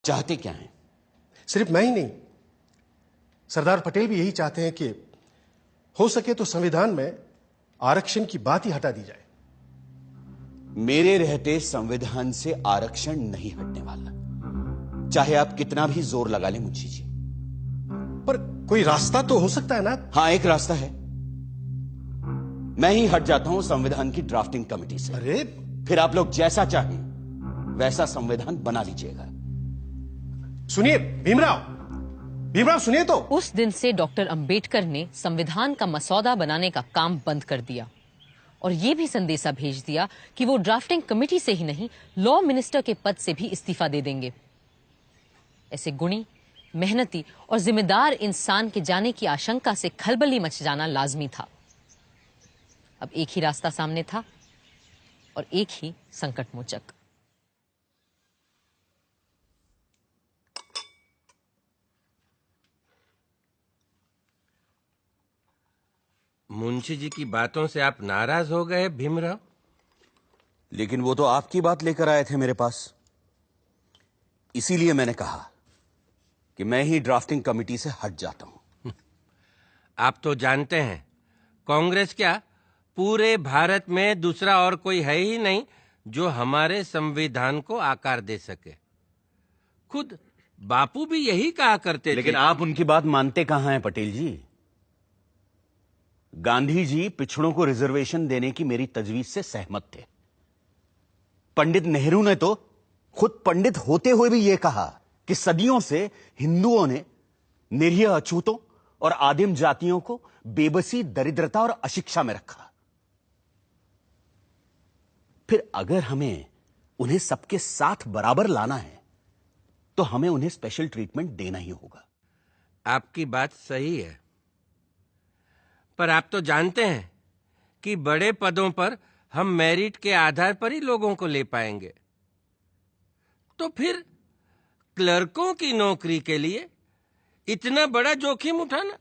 चाहते क्या हैं? सिर्फ मैं ही नहीं, सरदार पटेल भी यही चाहते हैं कि हो सके तो संविधान में आरक्षण की बात ही हटा दी जाए। मेरे रहते संविधान से आरक्षण नहीं हटने वाला, चाहे आप कितना भी जोर लगा लें मुंशी जी। पर कोई रास्ता तो हो सकता है ना? हां, एक रास्ता है। मैं ही हट जाता हूं संविधान की ड्राफ्टिंग कमेटी से। अरे फिर आप लोग जैसा चाहें वैसा संविधान बना लीजिएगा। सुनिए भीमराव, भीमराव सुनिए तो। उस दिन से डॉक्टर अंबेडकर ने संविधान का मसौदा बनाने का काम बंद कर दिया और ये भी संदेशा भेज दिया कि वो ड्राफ्टिंग कमेटी से ही नहीं, लॉ मिनिस्टर के पद से भी इस्तीफा दे देंगे। ऐसे गुणी, मेहनती और जिम्मेदार इंसान के जाने की आशंका से खलबली मच जाना लाजमी था। अब एक ही रास्ता सामने था और एक ही संकट मोचक। मुंशी जी की बातों से आप नाराज हो गए भीमराव? लेकिन वो तो आपकी बात लेकर आए थे मेरे पास, इसीलिए मैंने कहा कि मैं ही ड्राफ्टिंग कमेटी से हट जाता हूं। आप तो जानते हैं, कांग्रेस क्या, पूरे भारत में दूसरा और कोई है ही नहीं जो हमारे संविधान को आकार दे सके। खुद बापू भी यही कहा करते थे। लेकिन आप उनकी बात मानते कहां हैं पटेल जी? गांधी जी पिछड़ों को रिजर्वेशन देने की मेरी तजवीज से सहमत थे। पंडित नेहरू ने तो खुद पंडित होते हुए भी यह कहा कि सदियों से हिंदुओं ने निरीह अछूतों और आदिम जातियों को बेबसी, दरिद्रता और अशिक्षा में रखा। फिर अगर हमें उन्हें सबके साथ बराबर लाना है तो हमें उन्हें स्पेशल ट्रीटमेंट देना ही होगा। आपकी बात सही है, पर आप तो जानते हैं कि बड़े पदों पर हम मेरिट के आधार पर ही लोगों को ले पाएंगे। तो फिर क्लर्कों की नौकरी के लिए इतना बड़ा जोखिम उठाना?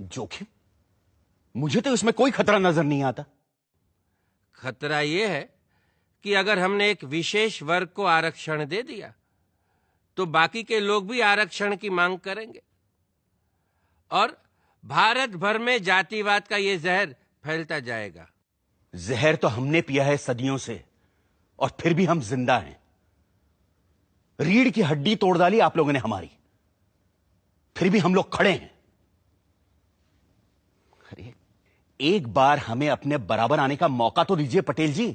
जोखिम? मुझे तो इसमें कोई खतरा नजर नहीं आता। खतरा यह है कि अगर हमने एक विशेष वर्ग को आरक्षण दे दिया तो बाकी के लोग भी आरक्षण की मांग करेंगे और भारत भर में जातिवाद का यह जहर फैलता जाएगा। जहर तो हमने पिया है सदियों से और फिर भी हम जिंदा हैं। रीढ़ की हड्डी तोड़ डाली आप लोगों ने हमारी, फिर भी हम लोग खड़े हैं। अरे एक बार हमें अपने बराबर आने का मौका तो दीजिए पटेल जी,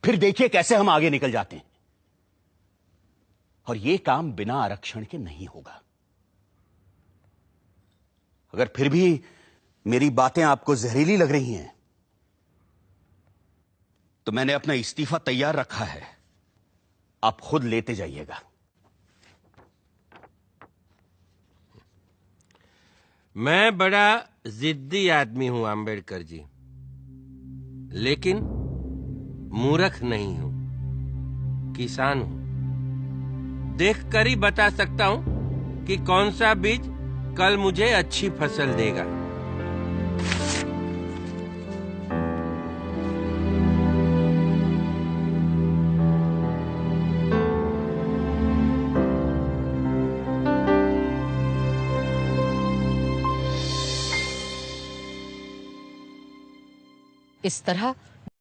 फिर देखिए कैसे हम आगे निकल जाते हैं। और यह काम बिना आरक्षण के नहीं होगा। अगर फिर भी मेरी बातें आपको जहरीली लग रही हैं तो मैंने अपना इस्तीफा तैयार रखा है, आप खुद लेते जाइएगा। मैं बड़ा जिद्दी आदमी हूं अंबेडकर जी, लेकिन मूर्ख नहीं हूं, किसान हूं। देखकर ही बता सकता हूं कि कौन सा बीज कल मुझे अच्छी फसल देगा। इस तरह